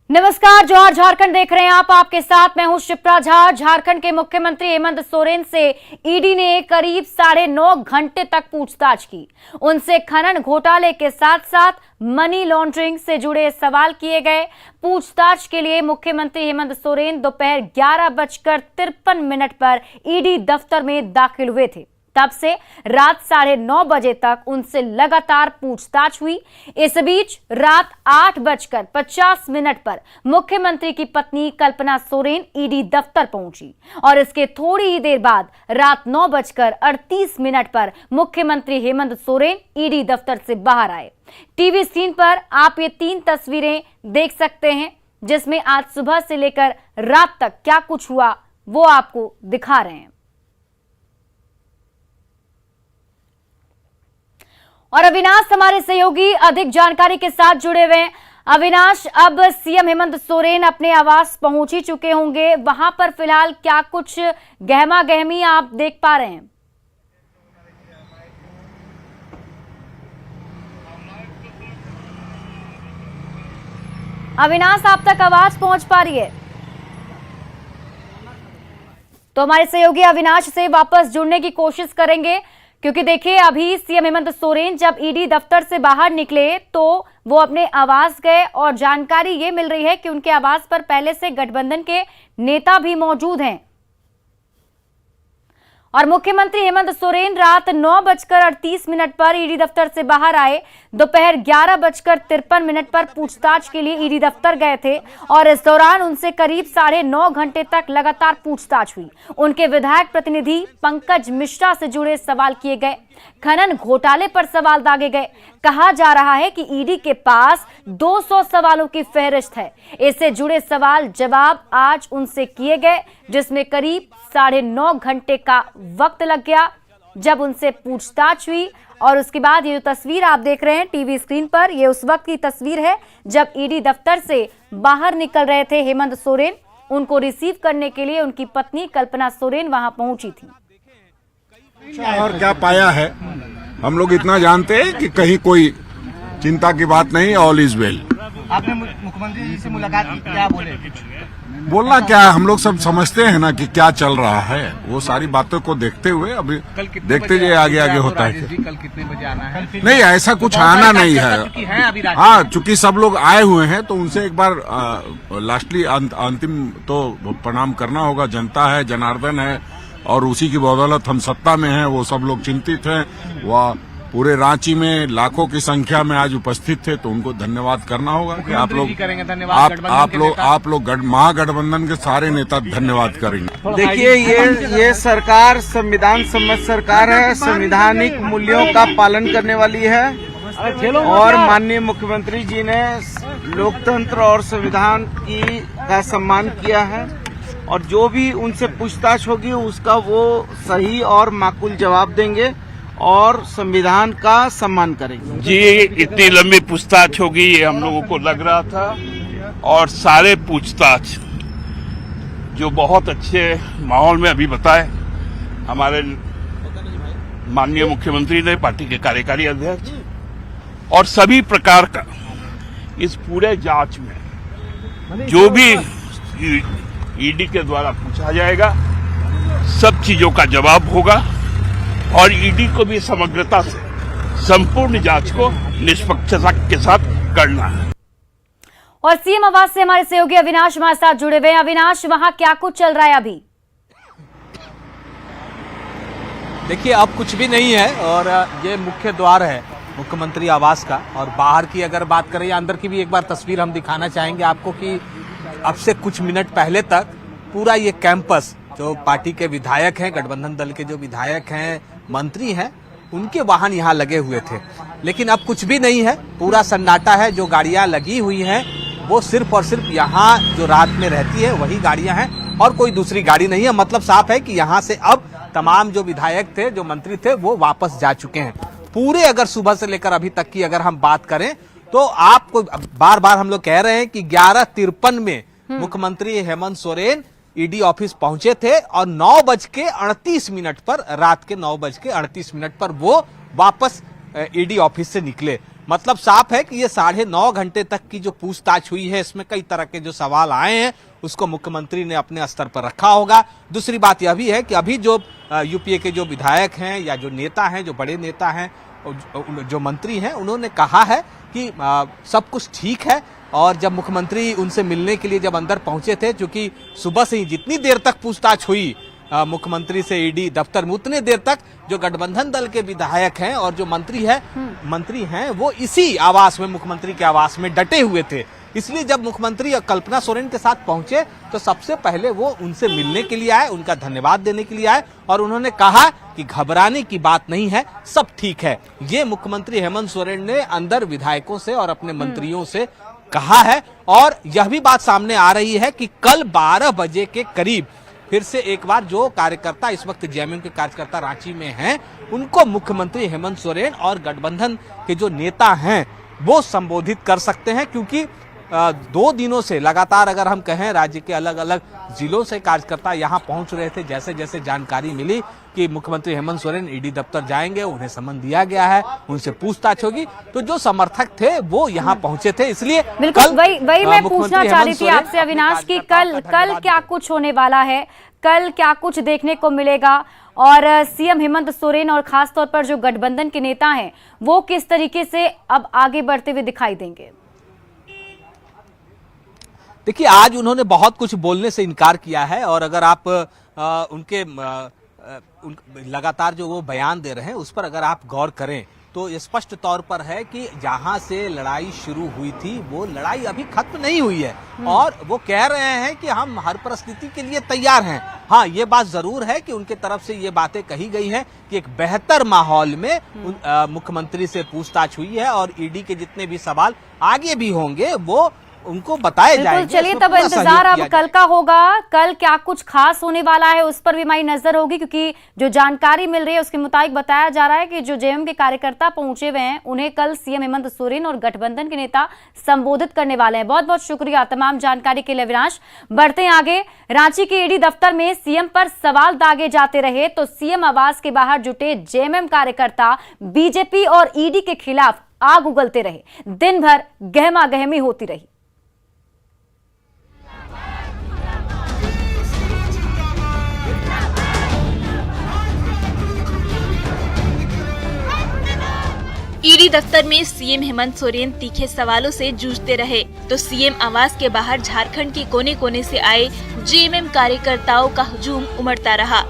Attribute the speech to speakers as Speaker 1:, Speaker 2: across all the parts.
Speaker 1: नमस्कार, जौहर झारखंड देख रहे हैं आप। आपके साथ मैं हूं शिप्रा झा। झारखंड के मुख्यमंत्री हेमंत सोरेन से ईडी ने करीब 9.5 घंटे तक पूछताछ की। उनसे खनन घोटाले के साथ साथ मनी लॉन्ड्रिंग से जुड़े सवाल किए गए। पूछताछ के लिए मुख्यमंत्री हेमंत सोरेन दोपहर 11:53 पर ईडी दफ्तर में दाखिल हुए थे। तब से रात 9:30 बजे तक उनसे लगातार पूछताछ हुई। इस बीच रात 8:50 पर मुख्यमंत्री की पत्नी कल्पना सोरेन ईडी दफ्तर पहुंची और इसके थोड़ी ही देर बाद रात 9:38 पर मुख्यमंत्री हेमंत सोरेन ईडी दफ्तर से बाहर आए। टीवी स्क्रीन पर आप ये 3 तस्वीरें देख सकते हैं, जिसमें आज सुबह से लेकर रात तक क्या कुछ हुआ वो आपको दिखा रहे हैं। और अविनाश हमारे सहयोगी अधिक जानकारी के साथ जुड़े हुए हैं। अविनाश, अब सीएम हेमंत सोरेन अपने आवास पहुंच ही चुके होंगे। वहां पर फिलहाल क्या कुछ गहमा गहमी आप देख पा रहे हैं? अविनाश, आप तक आवाज पहुंच पा रही है? तो हमारे सहयोगी अविनाश से वापस जुड़ने की कोशिश करेंगे, क्योंकि देखिए अभी सीएम हेमंत सोरेन जब ईडी दफ्तर से बाहर निकले तो वो अपने आवास गए और जानकारी ये मिल रही है कि उनके आवास पर पहले से गठबंधन के नेता भी मौजूद हैं। और मुख्यमंत्री हेमंत सोरेन रात 9:38 पर ईडी दफ्तर से बाहर आए। दोपहर 11:53 पर पूछताछ के लिए ईडी दफ्तर गए थे और इस दौरान उनसे करीब 9.5 घंटे तक लगातार पूछताछ हुई। उनके विधायक प्रतिनिधि पंकज मिश्रा से जुड़े सवाल किए गए। खनन घोटाले पर सवाल दागे गए। कहा जा रहा है कि ईडी के पास 200 सवालों की फहरिस्त है। इससे जुड़े सवाल जवाब आज उनसे किए गए, जिसमें करीब 9.5 घंटे का वक्त लग गया जब उनसे पूछताछ हुई। और उसके बाद ये जो तस्वीर आप देख रहे हैं टीवी स्क्रीन पर, ये उस वक्त की तस्वीर है जब ईडी दफ्तर से बाहर निकल रहे थे हेमंत सोरेन। उनको रिसीव करने के लिए उनकी पत्नी कल्पना सोरेन वहां पहुंची थी।
Speaker 2: और क्या पाया है, हम लोग इतना जानते हैं कि कहीं कोई चिंता की बात नहीं, ऑल इज वेल।
Speaker 3: आपने मुख्यमंत्री जी से मुलाकात की, क्या बोले?
Speaker 2: बोलना क्या है, हम लोग सब समझते हैं ना कि क्या चल रहा है। वो सारी बातों को देखते हुए अभी देखते जाइए आगे आगे होता है।
Speaker 3: कल कितने बजे आना है?
Speaker 2: नहीं, ऐसा कुछ आना नहीं है। हाँ, चूंकि सब लोग आए हुए हैं तो उनसे एक बार लास्टली अंतिम तो प्रणाम करना होगा। जनता है, जनार्दन है और उसी की बदौलत हम सत्ता में हैं। वो सब लोग चिंतित हैं। वह पूरे रांची में लाखों की संख्या में आज उपस्थित थे, तो उनको धन्यवाद करना होगा कि आप लोग महागठबंधन के सारे नेता धन्यवाद करेंगे।
Speaker 4: देखिए, ये सरकार संविधान सम्मत सरकार है, संवैधानिक मूल्यों का पालन करने वाली है और माननीय मुख्यमंत्री जी ने लोकतंत्र और संविधान का सम्मान किया है और जो भी उनसे पूछताछ होगी उसका वो सही और माकूल जवाब देंगे और संविधान का सम्मान करेंगे।
Speaker 5: जी, इतनी लंबी पूछताछ होगी ये हम लोगों को लग रहा था और सारे पूछताछ जो बहुत अच्छे माहौल में अभी बताए हमारे माननीय मुख्यमंत्री ने, पार्टी के कार्यकारी अध्यक्ष, और सभी प्रकार का इस पूरे जांच में जो भी ईडी के द्वारा पूछा जाएगा सब चीजों का जवाब होगा और ईडी को भी समग्रता से संपूर्ण जांच को निष्पक्षता के साथ करना है।
Speaker 1: और सीएम आवास से हमारे सहयोगी अविनाश हमारे साथ जुड़े हुए हैं। अविनाश, वहां क्या कुछ चल रहा है अभी?
Speaker 3: देखिए, अब कुछ भी नहीं है और ये मुख्य द्वार है मुख्यमंत्री आवास का। और बाहर की अगर बात करें या अंदर की भी एक बार तस्वीर हम दिखाना चाहेंगे आपको कि अब से कुछ मिनट पहले तक पूरा ये कैंपस, जो पार्टी के विधायक हैं, गठबंधन दल के जो विधायक हैं, मंत्री हैं, उनके वाहन यहाँ लगे हुए थे। लेकिन अब कुछ भी नहीं है, पूरा सन्नाटा है। जो गाड़ियां लगी हुई हैं वो सिर्फ और सिर्फ यहाँ जो रात में रहती है वही गाड़ियां हैं और कोई दूसरी गाड़ी नहीं है। मतलब साफ है कि यहाँ से अब तमाम जो विधायक थे, जो मंत्री थे, वो वापस जा चुके हैं। पूरे अगर सुबह से लेकर अभी तक की अगर हम बात करें तो आपको बार बार हम लोग कह रहे हैं कि 11:53 में मुख्यमंत्री हेमंत सोरेन ईडी ऑफिस पहुंचे थे और 9:38 पर, रात के 9:38 पर वो वापस ईडी ऑफिस से निकले। मतलब साफ है कि ये 9.5 घंटे तक की जो पूछताछ हुई है इसमें कई तरह के जो सवाल आए हैं उसको मुख्यमंत्री ने अपने स्तर पर रखा होगा। दूसरी बात यह भी है कि अभी जो यूपीए के जो विधायक हैं या जो नेता हैं, जो बड़े नेता हैं, जो मंत्री हैं, उन्होंने कहा है कि सब कुछ ठीक है। और जब मुख्यमंत्री उनसे मिलने के लिए जब अंदर पहुंचे थे, क्योंकि सुबह से ही जितनी देर तक पूछताछ हुई मुख्यमंत्री से ईडी दफ्तर में, उतने देर तक जो गठबंधन दल के विधायक हैं और जो मंत्री हैं वो इसी आवास में, मुख्यमंत्री के आवास में डटे हुए थे। इसलिए जब मुख्यमंत्री कल्पना सोरेन के साथ पहुंचे तो सबसे पहले वो उनसे मिलने के लिए आए, उनका धन्यवाद देने के लिए आए और उन्होंने कहा कि घबराने की बात नहीं है, सब ठीक है। ये मुख्यमंत्री हेमंत सोरेन ने अंदर विधायकों से और अपने मंत्रियों से कहा है। और यह भी बात सामने आ रही है कि कल 12 बजे के करीब फिर से एक बार जो कार्यकर्ता इस वक्त जेएमएम के कार्यकर्ता रांची में हैं, उनको मुख्यमंत्री हेमंत सोरेन और गठबंधन के जो नेता हैं वो संबोधित कर सकते हैं। क्योंकि 2 दिनों से लगातार अगर हम कहें राज्य के अलग अलग जिलों से कार्यकर्ता यहां पहुंच रहे थे। जैसे जैसे जानकारी मिली कि मुख्यमंत्री हेमंत सोरेन ईडी दफ्तर जाएंगे, उन्हें समन दिया गया है, उनसे पूछताछ होगी, तो जो समर्थक थे वो यहां पहुंचे थे। इसलिए
Speaker 1: बिल्कुल वही मैं पूछना चाह रही थी आपसे अविनाश की कल क्या कुछ होने वाला है, कल क्या कुछ देखने को मिलेगा और सीएम हेमंत सोरेन और खासतौर पर जो गठबंधन के नेता हैं वो किस तरीके से अब आगे बढ़ते हुए दिखाई देंगे?
Speaker 3: देखिए, आज उन्होंने बहुत कुछ बोलने से इनकार किया है और अगर आप उनके लगातार जो वो बयान दे रहे हैं उस पर अगर आप गौर करें तो स्पष्ट तौर पर है कि जहां से लड़ाई शुरू हुई थी वो लड़ाई अभी खत्म नहीं हुई है और वो कह रहे हैं कि हम हर परिस्थिति के लिए तैयार हैं। हाँ, ये बात जरूर है कि उनके तरफ से ये बातें कही गई हैं कि एक बेहतर माहौल में मुख्यमंत्री से पूछताछ हुई है और ईडी के जितने भी सवाल आगे भी होंगे वो उनको बताए जाएंगे।
Speaker 1: चलिए, तब इंतजार अब कल का होगा। कल क्या कुछ खास होने वाला है उस पर भी हमारी नजर होगी, क्योंकि जो जानकारी मिल रही है उसके मुताबिक बताया जा रहा है कि जो जेएमएम के कार्यकर्ता पहुंचे हुए हैं उन्हें कल सीएम हेमंत सोरेन और गठबंधन के नेता संबोधित करने वाले हैं। बहुत बहुत शुक्रिया तमाम जानकारी के लिए अविनाश। बढ़ते हैं आगे। रांची के ईडी दफ्तर में सीएम पर सवाल दागे जाते रहे तो सीएम आवास के बाहर जुटे जेएमएम कार्यकर्ता बीजेपी और ईडी के खिलाफ आग उगलते रहे। दिन भर गहमा गहमी होती रही।
Speaker 6: ईडी दफ्तर में सीएम हेमंत सोरेन तीखे सवालों से जूझते रहे तो सीएम आवास के बाहर झारखंड के कोने कोने से आए जेएमएम कार्यकर्ताओं का हुजूम उमड़ता रहा।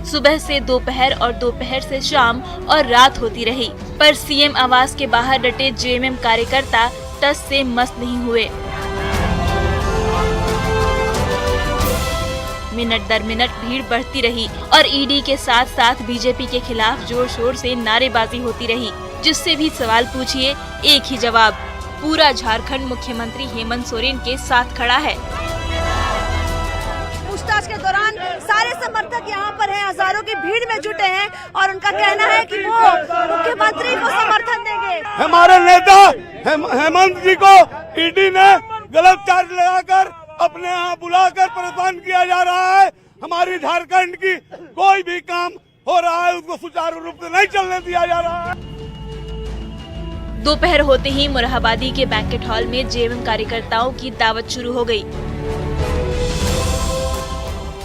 Speaker 6: सुबह से दोपहर और दोपहर से शाम और रात होती रही, पर सीएम आवास के बाहर डटे जेएमएम कार्यकर्ता टस से मस नहीं हुए। मिनट दर मिनट भीड़ बढ़ती रही और ईडी के साथ साथ बीजेपी के खिलाफ जोर शोर से नारेबाजी होती रही। जिससे भी सवाल पूछिए एक ही जवाब, पूरा झारखंड मुख्यमंत्री हेमंत सोरेन के साथ खड़ा है।
Speaker 7: पूछताछ के दौरान सारे समर्थक यहाँ पर हैं, हजारों की भीड़ में जुटे हैं और उनका कहना है कि वो मुख्यमंत्री को समर्थन देंगे।
Speaker 8: हमारे नेता हेमंत जी को ईडी ने गलत चार्ज लगाकर अपने यहाँ बुलाकर परेशान किया जा रहा है। हमारी झारखंड की कोई भी काम हो रहा है उसको सुचारू रूप से नहीं चलने दिया जा रहा है।
Speaker 6: दोपहर होते ही मुराबादी के बैंकेट हॉल में जेएमएम कार्यकर्ताओं की दावत शुरू हो गई,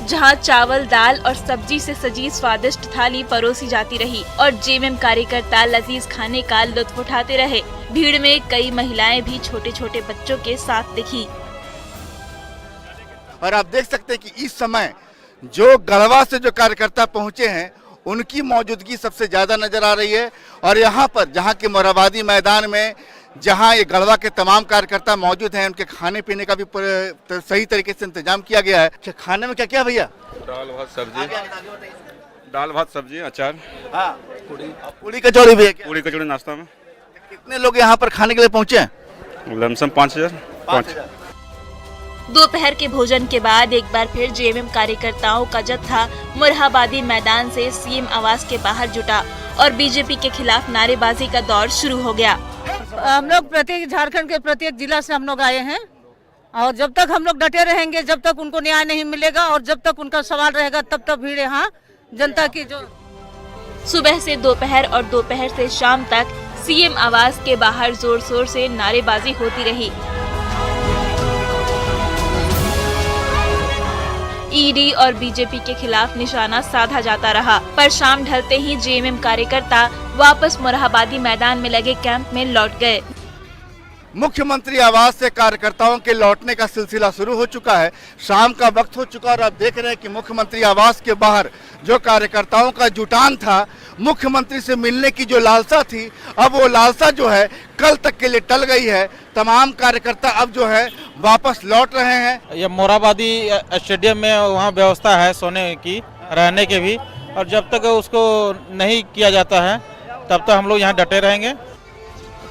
Speaker 6: जहां चावल, दाल और सब्जी से सजी स्वादिष्ट थाली परोसी जाती रही और जेएमएम कार्यकर्ता लजीज खाने का लुत्फ उठाते रहे। भीड़ में कई महिलाएं भी छोटे छोटे बच्चों के साथ दिखी।
Speaker 9: और आप देख सकते हैं कि इस समय जो गढ़वा से जो कार्यकर्ता पहुंचे हैं उनकी मौजूदगी सबसे ज्यादा नजर आ रही है। और यहाँ पर जहाँ के मोरहाबादी मैदान में जहाँ ये गढ़वा के तमाम कार्यकर्ता मौजूद हैं, उनके खाने पीने का भी सही तरीके से इंतजाम किया गया है। खाने में क्या क्या भैया?
Speaker 10: दाल भात सब्जी अचार।
Speaker 9: हाँ, पूरी कचौड़ी भी है क्या?
Speaker 10: पूरी कचौड़ी नाश्ता में।
Speaker 9: कितने लोग यहाँ पर खाने के लिए पहुंचे हैं?
Speaker 10: लमसम 5,000।
Speaker 6: दोपहर के भोजन के बाद एक बार फिर जेएमएम कार्यकर्ताओं का जत्था मुराबादी मैदान से सीएम आवास के बाहर जुटा और बीजेपी के खिलाफ नारेबाजी का दौर शुरू हो गया।
Speaker 7: हम लोग प्रत्येक झारखंड के प्रत्येक जिला से हम लोग आए हैं और जब तक हम लोग डटे रहेंगे, जब तक उनको न्याय नहीं मिलेगा और जब तक उनका सवाल रहेगा, तब तक भीड़ यहाँ जनता की जो
Speaker 6: सुबह से दोपहर और दोपहर से शाम तक सीएम आवास के बाहर जोर शोर से नारेबाजी होती रही। ईडी और बीजेपी के खिलाफ निशाना साधा जाता रहा, पर शाम ढलते ही जेएमएम कार्यकर्ता वापस मोरहाबादी मैदान में लगे कैंप में लौट गए।
Speaker 9: मुख्यमंत्री आवास से कार्यकर्ताओं के लौटने का सिलसिला शुरू हो चुका है। शाम का वक्त हो चुका और आप देख रहे हैं कि मुख्यमंत्री आवास के बाहर जो कार्यकर्ताओं का जुटान था, मुख्यमंत्री से मिलने की जो लालसा थी, अब वो लालसा जो है कल तक के लिए टल गई है। तमाम कार्यकर्ता अब जो है वापस लौट रहे हैं।
Speaker 11: ये मोरहाबादी स्टेडियम में वहाँ व्यवस्था है सोने की, रहने के भी, और जब तक उसको नहीं किया जाता है तब तक हम लोग यहाँ डटे रहेंगे।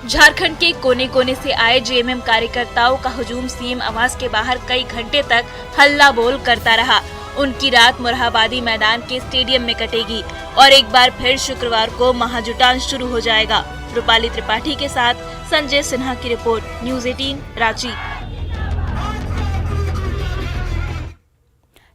Speaker 6: झारखंड के कोने कोने से आए जेएमएम कार्यकर्ताओं का हुजूम सीएम आवास के बाहर कई घंटे तक हल्ला बोल करता रहा। उनकी रात मोरहाबादी मैदान के स्टेडियम में कटेगी और एक बार फिर शुक्रवार को महाजुटान शुरू हो जाएगा। रूपाली त्रिपाठी के साथ संजय सिन्हा की रिपोर्ट, न्यूज़ 18 रांची।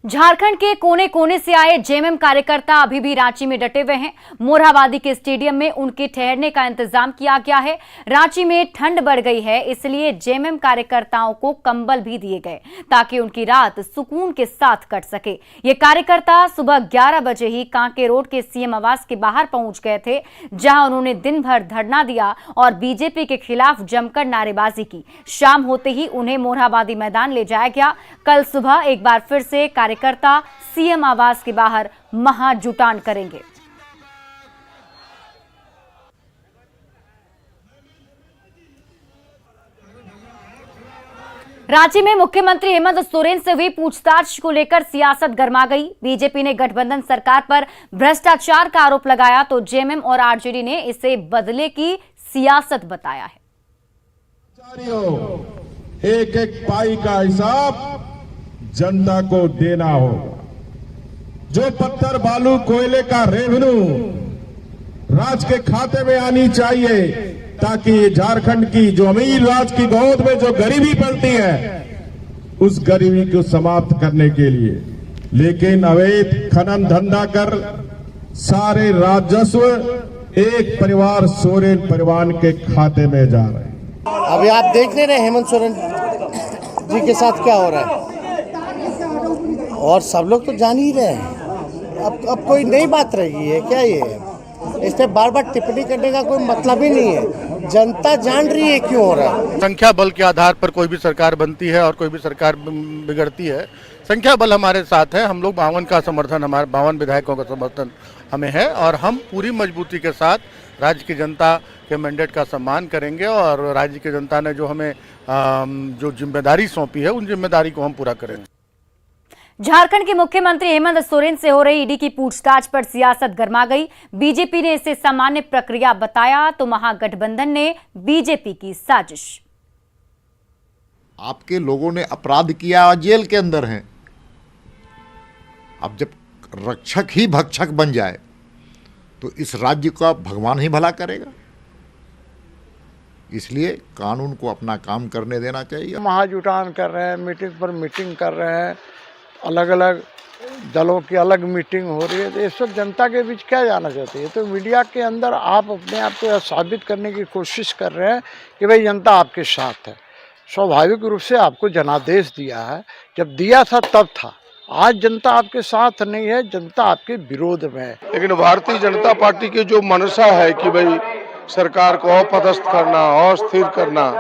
Speaker 1: झारखंड के कोने कोने से आए जेएमएम कार्यकर्ता अभी भी रांची में डटे हुए हैं। मोरहाबादी के स्टेडियम में उनके ठहरने का इंतजाम किया गया है। रांची में ठंड बढ़ गई है, इसलिए जेएमएम कार्यकर्ताओं को कंबल भी दिए गए ताकि उनकी रात सुकून के साथ कट सके। ये कार्यकर्ता सुबह 11 बजे ही कांके रोड के सीएम आवास के बाहर पहुंच गए थे, जहां उन्होंने दिन भर धरना दिया और बीजेपी के खिलाफ जमकर नारेबाजी की। शाम होते ही उन्हें मोरहाबादी मैदान ले जाया गया। कल सुबह एक बार फिर से कार्यकर्ता सीएम आवास के बाहर महाजुटान करेंगे। रांची में मुख्यमंत्री हेमंत सोरेन से हुई पूछताछ को लेकर सियासत गर्मा गई। बीजेपी ने गठबंधन सरकार पर भ्रष्टाचार का आरोप लगाया तो जेएमएम और आरजेडी ने इसे बदले की सियासत बताया है।
Speaker 12: एक एक पाई का हिसाब जनता को देना होगा। जो पत्थर बालू कोयले का रेवेन्यू राज्य के खाते में आनी चाहिए, ताकि झारखंड की जो अमीर राज्य की गोद में जो गरीबी पलती है, उस गरीबी को समाप्त करने के लिए। लेकिन अवैध खनन धंधा कर सारे राजस्व एक परिवार सोरेन परिवार के खाते में जा रहे हैं।
Speaker 13: अभी आप देख ले रहे हैं हेमंत सोरेन जी के साथ क्या हो रहा है, और सब लोग तो जान ही रहे हैं। अब कोई नई बात रही है क्या? ये इस पे बार बार टिप्पणी करने का कोई मतलब ही नहीं है। जनता जान रही है क्यों हो रहा है।
Speaker 9: संख्या बल के आधार पर कोई भी सरकार बनती है और कोई भी सरकार बिगड़ती है। संख्या बल हमारे साथ है। हम लोग 52 का समर्थन, हमारे 52 विधायकों का समर्थन हमें है और हम पूरी मजबूती के साथ राज्य की जनता के मैंडेट का सम्मान करेंगे और राज्य की जनता ने जो हमें जो जिम्मेदारी सौंपी है, उन जिम्मेदारी को हम पूरा करेंगे।
Speaker 1: झारखंड के मुख्यमंत्री हेमंत सोरेन से हो रही ईडी की पूछताछ पर सियासत गर्मा गई। बीजेपी ने इसे सामान्य प्रक्रिया बताया तो महागठबंधन ने बीजेपी की साजिश।
Speaker 14: आपके लोगों ने अपराध किया, जेल के अंदर हैं। अब जब रक्षक ही भक्षक बन जाए तो इस राज्य का भगवान ही भला करेगा। इसलिए कानून को अपना काम करने देना चाहिए।
Speaker 13: महाजुटान कर रहे हैं, मीटिंग पर मीटिंग कर रहे हैं, अलग अलग दलों की अलग मीटिंग हो रही है, तो इस वक्त जनता के बीच क्या जाना चाहती है? तो मीडिया के अंदर आप अपने आप को साबित करने की कोशिश कर रहे हैं कि भाई जनता आपके साथ है। स्वाभाविक रूप से आपको जनादेश दिया है, जब दिया था तब था। आज जनता आपके साथ नहीं है, जनता आपके विरोध में है।
Speaker 8: लेकिन भारतीय जनता पार्टी की जो मनसा है कि भाई सरकार को अपदस्थ करना, अस्थिर करना,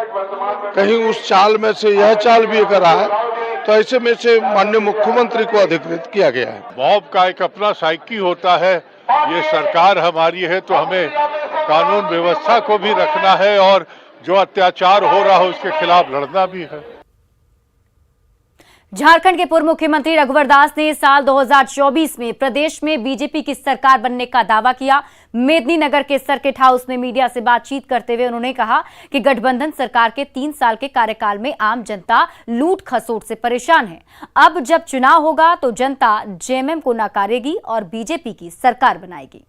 Speaker 8: कहीं उस चाल में से यह चाल भी करा है, तो ऐसे में से माननीय मुख्यमंत्री को अधिकृत किया गया है।
Speaker 12: मॉब का एक अपना साइकी होता है। ये सरकार हमारी है तो हमें कानून व्यवस्था को भी रखना है और जो अत्याचार हो रहा है उसके खिलाफ लड़ना भी है।
Speaker 1: झारखंड के पूर्व मुख्यमंत्री रघुवर दास ने साल 2024 में प्रदेश में बीजेपी की सरकार बनने का दावा किया। मेदिनीनगर के सर्किट हाउस में मीडिया से बातचीत करते हुए उन्होंने कहा कि गठबंधन सरकार के 3 साल के कार्यकाल में आम जनता लूट खसोट से परेशान है। अब जब चुनाव होगा तो जनता जेएमएम को नकारेगी और बीजेपी की सरकार बनाएगी।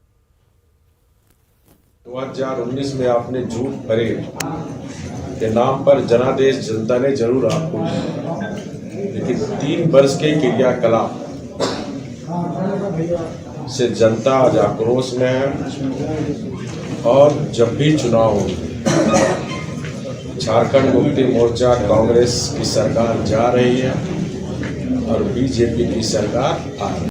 Speaker 12: 2019 में आपने झूठ परेड के नाम पर जनादेश जनता ने जरूर आपको, लेकिन 3 वर्ष के क्रियाकलाप से जनता आज आक्रोश में है और जब भी चुनाव हो झारखंड मुक्ति मोर्चा कांग्रेस की सरकार जा रही है और बीजेपी की सरकार आ रही है।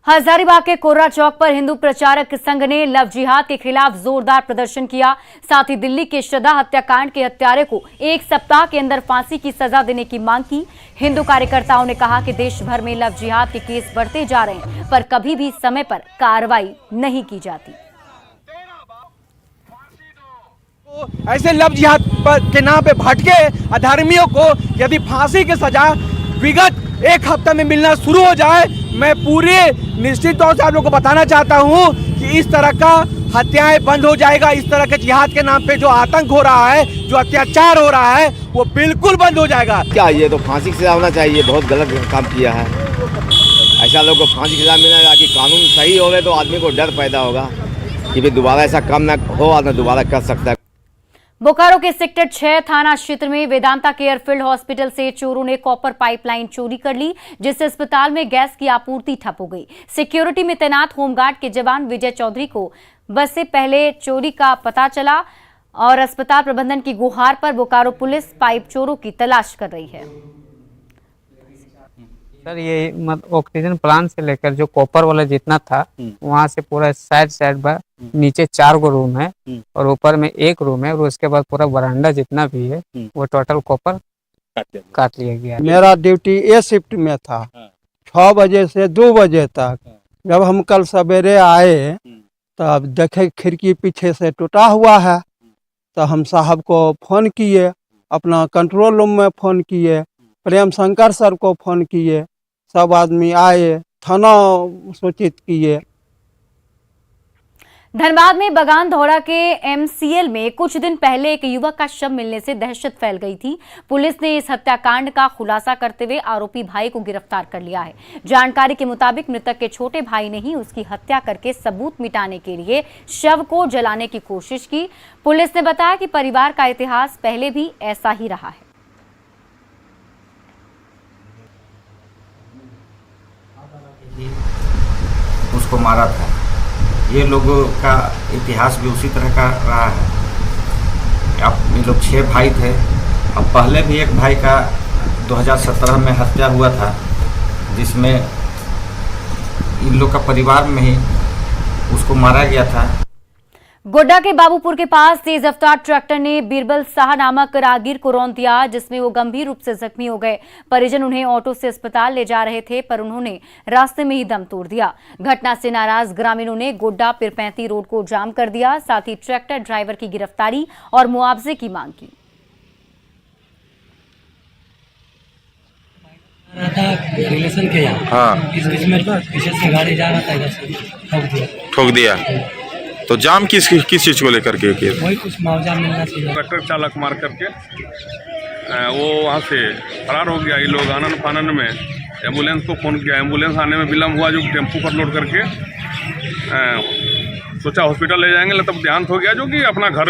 Speaker 1: हजारीबाग के कोर्रा चौक पर हिंदू प्रचारक संघ ने लव जिहाद के खिलाफ जोरदार प्रदर्शन किया। साथ ही दिल्ली के श्रद्धा हत्याकांड के हत्यारे को 1 सप्ताह के अंदर फांसी की सजा देने की मांग की। हिंदू कार्यकर्ताओं ने कहा कि देश भर में लव जिहाद के केस बढ़ते जा रहे हैं, पर कभी भी समय पर कार्रवाई नहीं की जाती।
Speaker 4: ऐसे लव जिहाद के नाम पे भटके अधर्मियों को यदि फांसी की सजा विगत 1 हफ्ते में मिलना शुरू हो जाए, मैं पूरे निश्चित तौर से आप लोगों को बताना चाहता हूं कि इस तरह का हत्याएं बंद हो जाएगा। इस तरह के जिहाद के नाम पे जो आतंक हो रहा है, जो अत्याचार हो रहा है, वो बिल्कुल बंद हो जाएगा।
Speaker 15: क्या ये तो फांसी की सजा होना चाहिए, बहुत गलत काम किया है। ऐसा लोगों को फांसी की सजा मिलना ताकि कानून सही हो तो आदमी को डर पैदा होगा कि भाई दोबारा ऐसा काम ना हो, आदमी दोबारा कर सकता है।
Speaker 1: बोकारो के सेक्टर 6 थाना क्षेत्र में वेदांता केयरफील्ड हॉस्पिटल से चोरों ने कॉपर पाइपलाइन चोरी कर ली, जिससे अस्पताल में गैस की आपूर्ति ठप हो गई। सिक्योरिटी में तैनात होमगार्ड के जवान विजय चौधरी को बस से पहले चोरी का पता चला और अस्पताल प्रबंधन की गुहार पर बोकारो पुलिस पाइप चोरों की तलाश कर रही है।
Speaker 16: सर ये ऑक्सीजन प्लांट से लेकर जो कॉपर वाला जितना था वहाँ से पूरा साइड पर नीचे 4 गो रूम है और ऊपर में 1 रूम है और उसके बाद पूरा बरामदा जितना भी है वो टोटल कॉपर काट लिया गया।
Speaker 13: मेरा ड्यूटी ए शिफ्ट में था 6 बजे से 2 बजे तक। जब हम कल सवेरे आए तब देखे खिड़की पीछे से टूटा हुआ है, तो हम साहब को फोन किए, अपना कंट्रोल रूम में फोन किए, प्रेम शंकर सर को फोन किए, सब आदमी आए, थाना सूचित किए।
Speaker 1: धनबाद में बगान धौड़ा के MCL में कुछ दिन पहले एक युवक का शव मिलने से दहशत फैल गई थी। पुलिस ने इस हत्याकांड का खुलासा करते हुए आरोपी भाई को गिरफ्तार कर लिया है। जानकारी के मुताबिक मृतक के छोटे भाई ने ही उसकी हत्या करके सबूत मिटाने के लिए शव को जलाने की कोशिश की। पुलिस ने बताया कि परिवार का इतिहास पहले भी ऐसा ही रहा है।
Speaker 17: उसको मारा था, ये लोगों का इतिहास भी उसी तरह का रहा है। अब ये लोग 6 भाई थे। अब पहले भी एक भाई का 2017 में हत्या हुआ था, जिसमें इन लोग का परिवार में ही उसको मारा गया था।
Speaker 1: गोड्डा के बाबूपुर के पास तेज रफ्तार ट्रैक्टर ने बीरबल शाह नामक राहगीर को रौंद दिया, जिसमें वो गंभीर रूप से जख्मी हो गए। परिजन उन्हें ऑटो से अस्पताल ले जा रहे थे, पर उन्होंने रास्ते में ही दम तोड़ दिया। घटना से नाराज ग्रामीणों ने गोड्डा पिरपैंती रोड को जाम कर दिया। साथ ही ट्रैक्टर ड्राइवर की गिरफ्तारी और मुआवजे की मांग की।
Speaker 18: रिलेशन के यहाँ
Speaker 10: हाँ
Speaker 18: इस बीच में पीछे से गाड़ी जा रहा था, इधर से
Speaker 10: ठोक दिया। तो जाम किस चीज को लेकर के किया?
Speaker 18: वही कुछ मुआवजा मिलना चाहिए।
Speaker 5: ट्रैक्टर चालक मार करके वो वहाँ से फरार हो गया। ये लोग आनंद फानंद में एम्बुलेंस को फोन किया, एम्बुलेंस आने में विलम्ब हुआ, जो टेम्पू पर लोड करके सोचा हॉस्पिटल ले जाएंगे, तब देहांत हो गया, जो कि अपना घर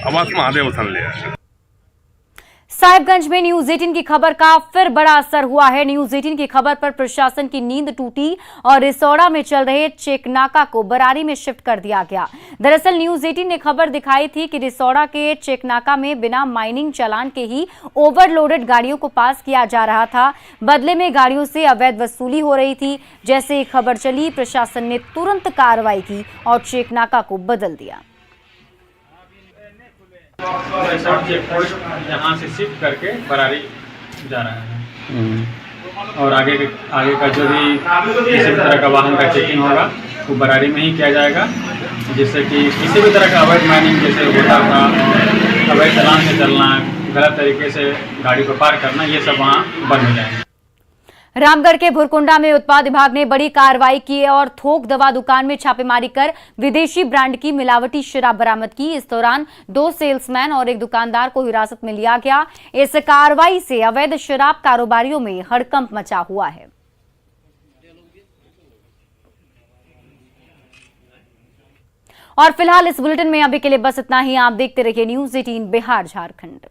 Speaker 5: आवास महादेव वसन ले आए।
Speaker 1: साहिबगंज में न्यूज 18 की खबर का फिर बड़ा असर हुआ है। न्यूज 18 की खबर पर प्रशासन की नींद टूटी और रिसोड़ा में चल रहे चेकनाका को बरारी में शिफ्ट कर दिया गया। दरअसल न्यूज 18 ने खबर दिखाई थी कि रिसोड़ा के चेकनाका में बिना माइनिंग चालान के ही ओवरलोडेड गाड़ियों को पास किया जा रहा था। बदले में गाड़ियों से अवैध वसूली हो रही थी। जैसे ही खबर चली, प्रशासन ने तुरंत कार्रवाई की और चेकनाका को बदल दिया।
Speaker 19: यहाँ से शिफ्ट करके बरारी जा रहा है और आगे का जो भी किसी भी तरह का वाहन का चेकिंग होगा वो बरारी में ही किया जाएगा, जिससे कि किसी भी तरह का अवैध माइनिंग जैसे होता था, अवैध चालान से चलना, गलत तरीके से गाड़ी को पार करना, ये सब वहाँ बंद हो जाएंगे।
Speaker 1: रामगढ़ के भुरकुंडा में उत्पाद विभाग ने बड़ी कार्रवाई की और थोक दवा दुकान में छापेमारी कर विदेशी ब्रांड की मिलावटी शराब बरामद की। इस दौरान 2 सेल्समैन और एक दुकानदार को हिरासत में लिया गया। इस कार्रवाई से अवैध शराब कारोबारियों में हड़कंप मचा हुआ है। और फिलहाल इस बुलेटिन में अभी के लिए बस इतना ही। आप देखते रहिए न्यूज 18 बिहार झारखंड।